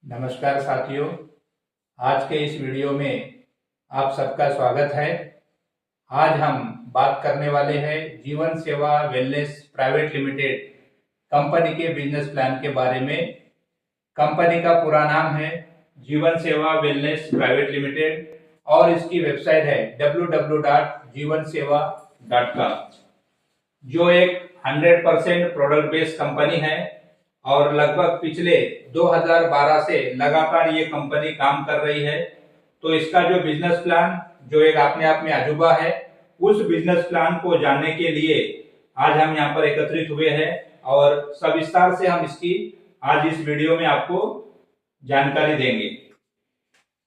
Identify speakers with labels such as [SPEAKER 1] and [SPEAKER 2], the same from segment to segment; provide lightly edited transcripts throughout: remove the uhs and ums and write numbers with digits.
[SPEAKER 1] नमस्कार साथियों, आज के इस वीडियो में आप सबका स्वागत है। आज हम बात करने वाले हैं जीवन सेवा वेलनेस प्राइवेट लिमिटेड कंपनी के बिजनेस प्लान के बारे में। कंपनी का पूरा नाम है जीवन सेवा वेलनेस प्राइवेट लिमिटेड और इसकी वेबसाइट है www.jeevanseva.com, जो एक 100% प्रोडक्ट बेस्ड कंपनी है और लगभग पिछले 2012 से लगातार ये कंपनी काम कर रही है। तो इसका जो बिजनेस प्लान, जो एक अपने आप में अजूबा है, उस बिजनेस प्लान को जानने के लिए आज हम यहाँ पर एकत्रित हुए हैं और सविस्तार से हम इसकी आज इस वीडियो में आपको जानकारी देंगे।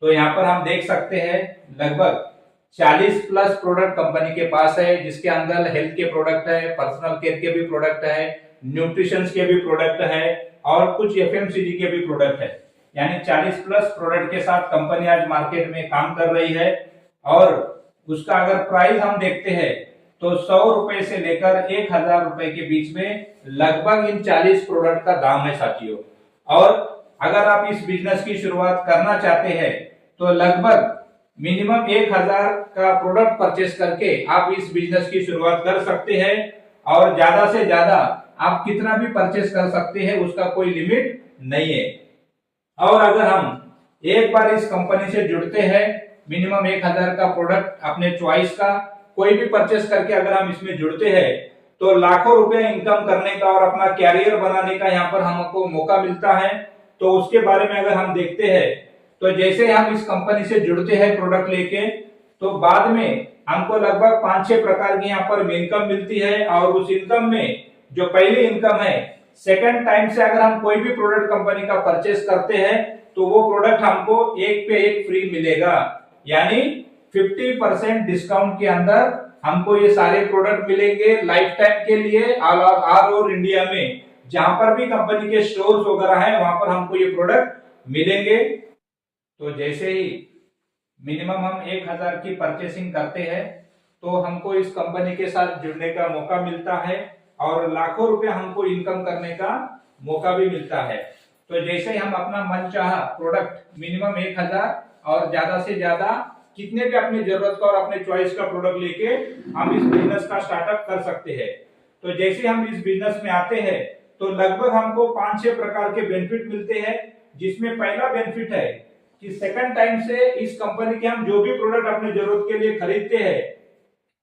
[SPEAKER 1] तो यहाँ पर हम देख सकते हैं लगभग 40 प्लस प्रोडक्ट कंपनी के पास है, जिसके अंदर हेल्थ के प्रोडक्ट है, पर्सनल केयर के भी प्रोडक्ट है, न्यूट्रिशन के भी प्रोडक्ट है और कुछ एफएमसीजी के भी प्रोडक्ट है। यानी 40 प्लस प्रोडक्ट के साथ कंपनी आज मार्केट में काम कर रही है। और उसका अगर प्राइस हम देखते हैं तो 100 रुपए से लेकर 1000 रुपए के बीच में लगभग इन 40 प्रोडक्ट का दाम है साथियों। और अगर आप इस बिजनेस की शुरुआत करना चाहते हैं तो लगभग मिनिमम 1000 का प्रोडक्ट परचेस करके आप इस बिजनेस की शुरुआत कर सकते हैं और ज्यादा से ज्यादा आप कितना भी परचेस कर सकते हैं, उसका कोई लिमिट नहीं है। और अगर हम एक बार इस कंपनी से जुड़ते हैं, मिनिमम 1000 का प्रोडक्ट अपने चॉइस का कोई भी परचेस करके अगर हम इसमें जुड़ते हैं तो लाखों रुपए इनकम करने का और अपना कैरियर बनाने का यहाँ पर हमको मौका मिलता है। तो उसके बारे में अगर हम देखते हैं तो जैसे हम इस कंपनी से जुड़ते हैं प्रोडक्ट लेके, तो बाद में हमको लगभग 5-6 प्रकार की यहाँ पर इनकम मिलती है। और उस इनकम में जो पहली इनकम है, सेकंड टाइम से अगर हम कोई भी प्रोडक्ट कंपनी का परचेस करते हैं तो वो प्रोडक्ट हमको एक पे एक फ्री मिलेगा। यानी 50% डिस्काउंट के अंदर हमको ये सारे प्रोडक्ट मिलेंगे लाइफ टाइम के लिए ऑल ओवर इंडिया में। जहां पर भी कंपनी के स्टोर्स वगैरह है वहां पर हमको ये प्रोडक्ट मिलेंगे। तो जैसे ही मिनिमम हम 1000 की परचेसिंग करते हैं तो हमको इस कंपनी के साथ जुड़ने का मौका मिलता है और लाखों रुपए हमको इनकम करने का मौका भी मिलता है। तो जैसे हम अपना मनचाहा प्रोडक्ट मिनिमम 1000 और ज्यादा से ज्यादा कितने भी अपनी जरूरत का और अपने चॉइस का प्रोडक्ट लेके हम इस बिजनेस का स्टार्टअप कर सकते हैं। तो जैसे हम इस बिजनेस में आते हैं तो लगभग हमको 5-6 प्रकार के बेनिफिट मिलते हैं, जिसमें पहला बेनिफिट है कि सेकंड टाइम से इस कंपनी के हम जो भी प्रोडक्ट अपने जरूरत के लिए खरीदते हैं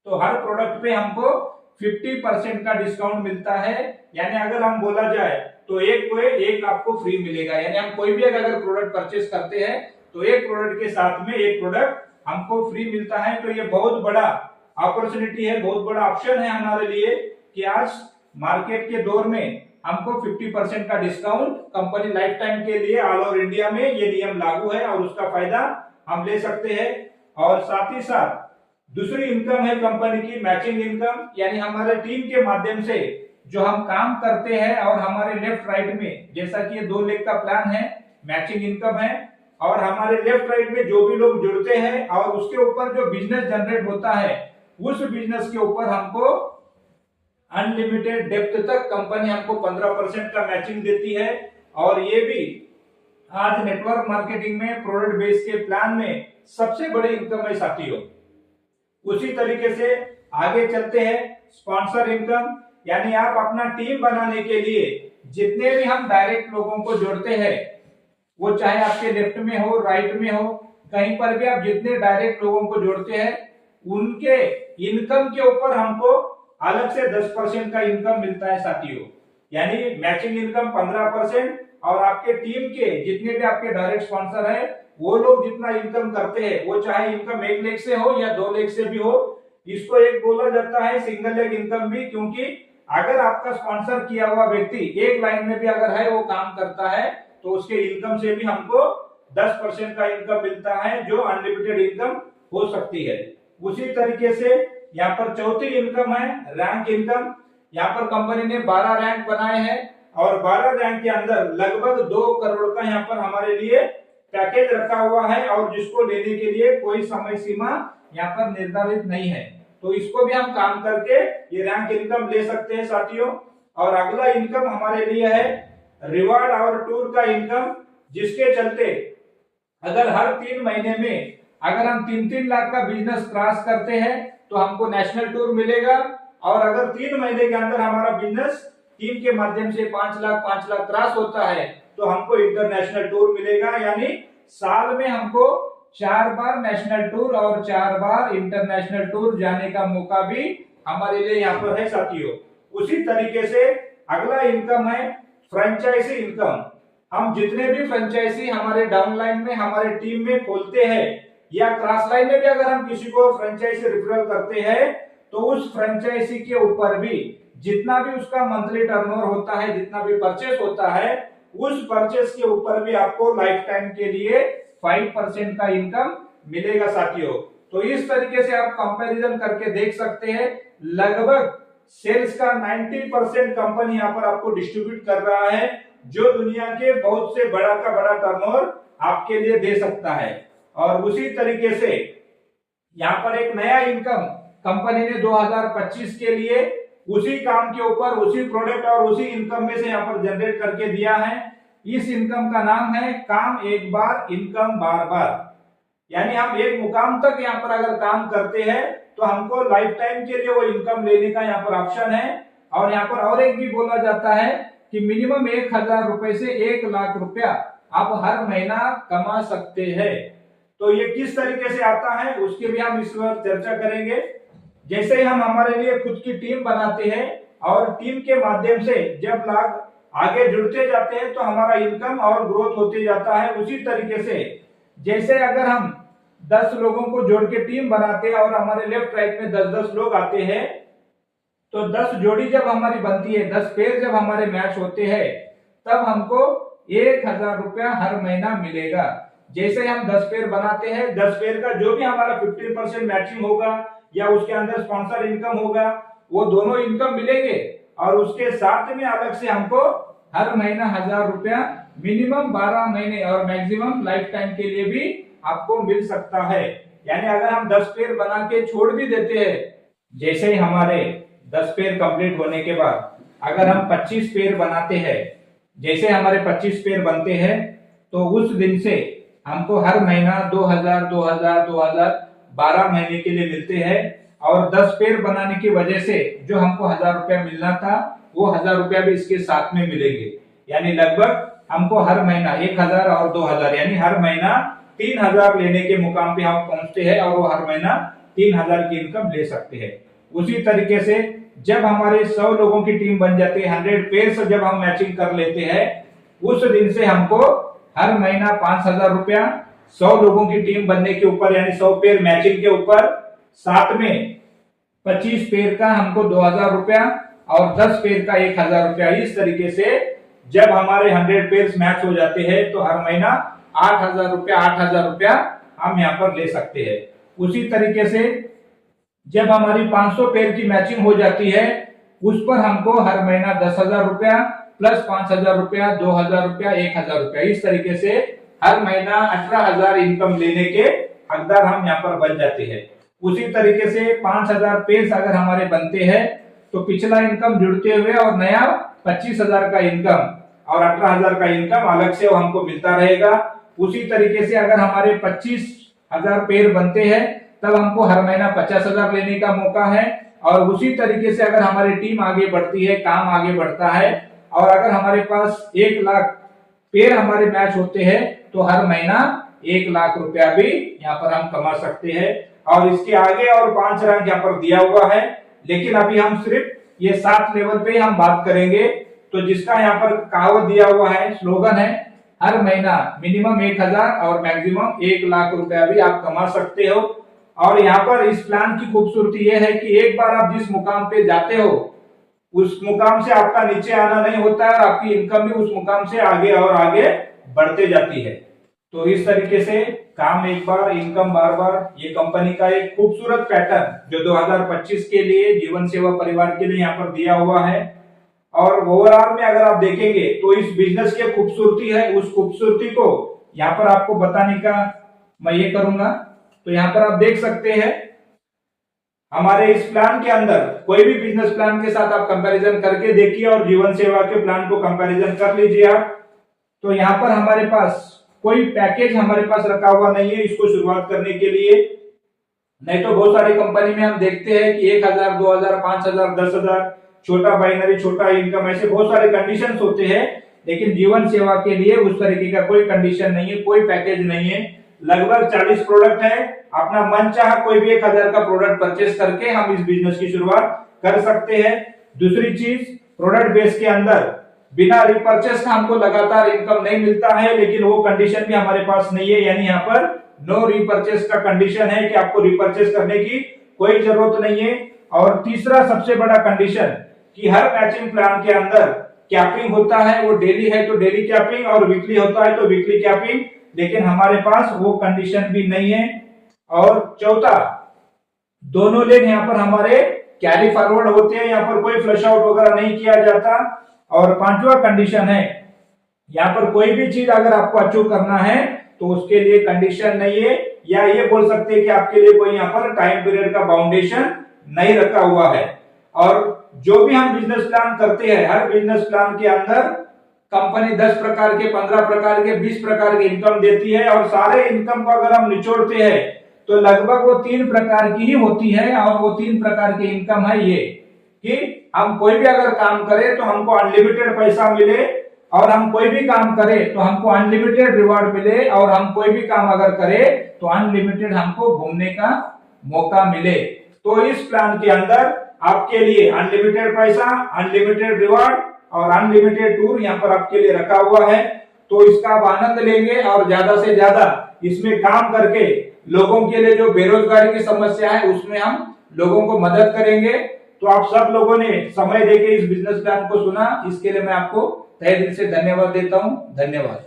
[SPEAKER 1] तो हर प्रोडक्ट पे हमको 50% का डिस्काउंट मिलता है। यानी अगर हम बोला जाए तो एक पे एक आपको फ्री मिलेगा। यानी हम कोई भी अगर प्रोडक्ट परचेस करते हैं तो एक प्रोडक्ट के साथ में एक प्रोडक्ट हमको फ्री मिलता है। तो ये बहुत बड़ा अपॉर्चुनिटी है, बहुत बड़ा ऑप्शन है हमारे लिए कि आज मार्केट के दौर में हमको 50% का डिस्काउंट कंपनी लाइफ टाइम के लिए ऑल ओवर इंडिया में ये नियम लागू है और उसका फायदा हम ले सकते हैं। और साथ ही साथ दूसरी इनकम है कंपनी की मैचिंग इनकम। यानी हमारे टीम के माध्यम से जो हम काम करते हैं और हमारे लेफ्ट राइट में, जैसा कि ये 2 लेग का प्लान है, मैचिंग इनकम है। और हमारे लेफ्ट राइट में जो भी लोग जुड़ते हैं और उसके ऊपर जो बिजनेस जनरेट होता है उस बिजनेस के ऊपर हमको अनलिमिटेड डेप्थ तक कंपनी हमको 15% का मैचिंग देती है। और ये भी आज नेटवर्क मार्केटिंग में प्रोडक्ट बेस के प्लान में सबसे बड़ी इनकम है साथियों। उसी तरीके से आगे चलते हैं स्पॉन्सर इनकम। यानी आप अपना टीम बनाने के लिए जितने भी हम डायरेक्ट लोगों को जोड़ते हैं, वो चाहे आपके लेफ्ट में हो, राइट में हो, कहीं पर भी आप जितने डायरेक्ट लोगों को जोड़ते हैं उनके इनकम के ऊपर हमको अलग से 10% का इनकम मिलता है साथियों। यानी मैचिंग इनकम 15% और आपके टीम के जितने भी आपके डायरेक्ट स्पॉन्सर है वो लोग जितना इनकम करते हैं, वो चाहे इनकम 1 लाख से हो या 2 लाख से भी हो, इसको एक बोला जाता है सिंगल लेग इनकम भी। क्योंकि अगर आपका स्पॉन्सर किया हुआ व्यक्ति एक लाइन में भी अगर है, वो काम करता है, तो उसके इनकम से भी हमको 10% का इनकम मिलता है, जो अनलिमिटेड इनकम हो सकती है। उसी तरीके से यहाँ पर चौथी इनकम है रैंक इनकम। यहाँ पर कंपनी ने 12 रैंक बनाए हैं और 12 रैंक के अंदर लगभग 2 करोड़ का यहाँ पर हमारे लिए पैकेज रखा हुआ है और जिसको लेने के लिए कोई समय सीमा यहाँ पर निर्धारित नहीं है। तो इसको भी हम काम करके ये रैंक इनकम ले सकते हैं साथियों। और अगला इनकम हमारे लिए है रिवार्ड और टूर का इनकम, जिसके चलते अगर हर 3 महीने में अगर हम 3-3 लाख का बिजनेस क्रॉस करते हैं तो हमको नेशनल टूर मिलेगा। और अगर 3 महीने के अंदर हमारा बिजनेस टीम के माध्यम से 5 लाख क्रॉस होता है तो हमको इंटरनेशनल टूर मिलेगा। यानी साल में हमको 4 बार नेशनल टूर और 4 बार इंटरनेशनल टूर जाने का मौका भी हमारे लिए यहाँ पर है साथियों। उसी तरीके से अगला इनकम है फ्रेंचाइजी इनकम। हम जितने भी फ्रेंचाइजी हमारे डाउनलाइन में हमारे टीम में खोलते हैं या क्रॉस लाइन में भी अगर हम किसी को फ्रेंचाइजी रिफरल करते हैं तो उस फ्रेंचाइजी के ऊपर भी जितना भी उसका मंथली टर्नओवर होता है, जितना भी परचेस होता है, उस परचेस के ऊपर भी आपको लाइफ टाइम के लिए 5% का इनकम मिलेगा साथियों। तो इस तरीके से आप कंपैरिजन करके देख सकते हैं। लगभग सेल्स का 90% कंपनी यहाँ पर आपको डिस्ट्रीब्यूट कर रहा है, जो दुनिया के बहुत से बड़ा का बड़ा टर्नओवर आपके लिए दे सकता है। और उसी तरीके से यहाँ पर एक नया इनकम कंपनी ने 2025 के लिए उसी काम के ऊपर उसी प्रोडक्ट और उसी इनकम में से यहाँ पर जनरेट करके दिया है। इस इनकम का नाम है काम एक बार इनकम बार बार। यानी हम एक मुकाम तक यहाँ पर अगर काम करते हैं तो हमको लाइफ टाइम के लिए वो इनकम लेने का यहाँ पर ऑप्शन है। और यहाँ पर और एक भी बोला जाता है कि मिनिमम 1000 रुपए से 1 लाख रुपया आप हर महीना कमा सकते हैं। तो ये किस तरीके से आता है उसके भी हम इस वक्त चर्चा करेंगे। जैसे ही हम हमारे लिए खुद की टीम बनाते हैं और टीम के माध्यम से जब लोग आगे जुड़ते जाते हैं तो हमारा इनकम और ग्रोथ होते जाता है। उसी तरीके से जैसे अगर हम 10 लोगों को जोड़ के टीम बनाते हैं और हमारे लेफ्ट राइट में 10-10 लोग आते हैं तो 10 जोड़ी जब हमारी बनती है, 10 पेयर जब हमारे मैच होते हैं तब हमको 1000 रुपया हर महीना मिलेगा। जैसे हम 10 पेयर बनाते हैं, 10 पेयर का जो भी हमारा 15% मैचिंग होगा या उसके अंदर स्पॉन्सर इनकम होगा, वो दोनों इनकम मिलेंगे। और उसके साथ में अलग से हमको हर महीना 1000 रुपया मिनिमम 12 महीने और मैक्सिमम लाइफ टाइम के लिए भी आपको मिल सकता है। यानी अगर हम 10 पेयर बना के छोड़ भी देते हैं, जैसे ही हमारे 10 पेयर कंप्लीट होने के बाद अगर हम 25 पेयर बनाते हैं, जैसे हमारे 25 पेयर बनते हैं तो उस दिन से हमको हर महीना 2000 12 महीने के लिए मिलते हैं। और 10 पेयर बनाने की वजह से जो हमको 1000 रुपया मिलना था वो 1000 रुपया भी इसके साथ में मिलेंगे। यानी लगभग हमको हर महीना 1000 और 2000 यानी हर महीना 3000 लेने के मुकाम पे हम पहुंचते हैं और वो हर महीना 3000 की इनकम ले सकते हैं। उसी तरीके से जब हमारे 100 लोगों की टीम बन जाती है, 100 पेयर से जब हम मैचिंग कर लेते हैं, उस दिन से हमको हर महीना 5000 रुपया 100 लोगों की टीम बनने के ऊपर यानी 100 पेयर मैचिंग के ऊपर, साथ में 25 पेयर का हमको 2000 रुपया और 10 पेयर का 1000 रुपया। इस तरीके से जब हमारे 100 पेयर मैच हो जाते हैं तो हर महीना 8000 रुपया हम यहाँ पर ले सकते हैं। उसी तरीके से जब हमारी 500 पेयर की मैचिंग हो जाती है उस पर हमको हर महीना 10,000 रुपया प्लस 5,000 रुपया 2,000 रुपया 1,000 रुपया, इस तरीके से हर महीना 18,000 इनकम लेने के हकदार हम यहाँ पर बन जाते हैं। उसी तरीके से 5,000 पेज अगर हमारे बनते हैं तो पिछला इनकम जुड़ते हुए और नया 25,000 का इनकम और 18,000 का इनकम अलग से वो हमको मिलता रहेगा। उसी तरीके से अगर हमारे 25,000 पेयर बनते हैं तब हमको हर महीना 50,000 लेने का मौका है। और उसी तरीके से अगर हमारी टीम आगे बढ़ती है, काम आगे बढ़ता है और अगर हमारे पास 1 लाख पेयर हमारे मैच होते हैं तो हर महीना 1 लाख रुपया भी यहाँ पर हम कमा सकते हैं। और इसके आगे और 5 रैंक यहाँ पर दिया हुआ है, लेकिन अभी हम सिर्फ ये 7 लेवल पे हम बात करेंगे। तो जिसका यहाँ पर कहावत दिया हुआ है, स्लोगन है, हर महीना मिनिमम 1000 और मैक्सिमम 1 लाख रुपया भी आप कमा सकते हो। और यहाँ पर इस प्लान की खूबसूरती यह है कि एक बार आप जिस मुकाम पे जाते हो उस मुकाम से आपका नीचे आना नहीं होता है और आपकी इनकम भी उस मुकाम से आगे और आगे बढ़ते जाती है। तो इस तरीके से काम एक बार इनकम बार बार, ये कंपनी का एक खूबसूरत पैटर्न जो 2025 के लिए जीवन सेवा परिवार के लिए यहाँ पर दिया हुआ है। और ओवरऑल में अगर आप देखेंगे तो इस बिजनेस की खूबसूरती है, उस खूबसूरती को यहाँ पर आपको बताने का मैं ये करूंगा। तो यहाँ पर आप देख सकते हैं हमारे इस प्लान के अंदर कोई भी बिजनेस प्लान के साथ आप कंपैरिजन करके देखिए और जीवन सेवा के प्लान को कंपैरिजन कर लीजिए आप। तो यहाँ पर हमारे पास कोई पैकेज हमारे पास रखा हुआ नहीं है इसको शुरुआत करने के लिए। नहीं तो बहुत सारी कंपनी में हम देखते हैं कि 1000, 2000, 5000, 10,000, छोटा बाइनरी, छोटा इनकम, ऐसे बहुत सारे कंडीशंस होते हैं। लेकिन जीवन सेवा के लिए उस तरीके का कोई कंडीशन नहीं है, कोई पैकेज नहीं है। लगभग 40 प्रोडक्ट है। अपना मन चाह कोई भी 1000 का प्रोडक्ट परचेस करके हम इस बिजनेस की शुरुआत कर सकते हैं। दूसरी चीज, प्रोडक्ट बेस के अंदर बिना रिपर्चेस का हमको लगातार इनकम नहीं मिलता है, लेकिन वो कंडीशन भी हमारे पास नहीं है। यानी यहाँ पर नो रिपर्चेस का कंडीशन है कि आपको रिपर्चेस करने की कोई जरूरत नहीं है। और तीसरा सबसे बड़ा कंडीशन कि हर मैचिंग प्लान के अंदर कैपिंग होता है, वो डेली है तो डेली कैपिंग और वीकली होता है तो वीकली कैपिंग, लेकिन हमारे पास वो कंडीशन भी नहीं है। और चौथा, दोनों लेग यहाँ पर हमारे कैरी फॉरवर्ड होते हैं, यहाँ पर कोई फ्लश आउट वगैरह नहीं किया जाता। और पांचवा कंडीशन है, यहाँ पर कोई भी चीज अगर आपको अचीव करना है तो उसके लिए कंडीशन नहीं है, या ये बोल सकते हैं कि आपके लिए कोई यहाँ पर टाइम पीरियड का बाउंडेशन नहीं रखा हुआ है। और जो भी हम बिजनेस प्लान करते हैं, हर बिजनेस प्लान के अंदर कंपनी 10 प्रकार के, 15 प्रकार के, 20 प्रकार की इनकम देती है। और सारे इनकम को अगर हम निचोड़ते हैं तो लगभग वो 3 प्रकार की ही होती है। और वो 3 प्रकार की इनकम है ये कि हम कोई भी अगर काम करें तो हमको अनलिमिटेड पैसा मिले, और हम कोई भी काम करें तो हमको अनलिमिटेड रिवार्ड मिले, और हम कोई भी काम अगर करें तो अनलिमिटेड हमको घूमने का मौका मिले। तो इस प्लान के अंदर आपके लिए अनलिमिटेड पैसा, अनलिमिटेड रिवार्ड और अनलिमिटेड टूर यहाँ पर आपके लिए रखा हुआ है। तो इसका आप आनंद लेंगे और ज्यादा से ज्यादा इसमें काम करके लोगों के लिए जो बेरोजगारी की समस्या है उसमें हम लोगों को मदद करेंगे। तो आप सब लोगों ने समय देके इस बिजनेस प्लान को सुना, इसके लिए मैं आपको तहे दिल से धन्यवाद देता हूं। धन्यवाद।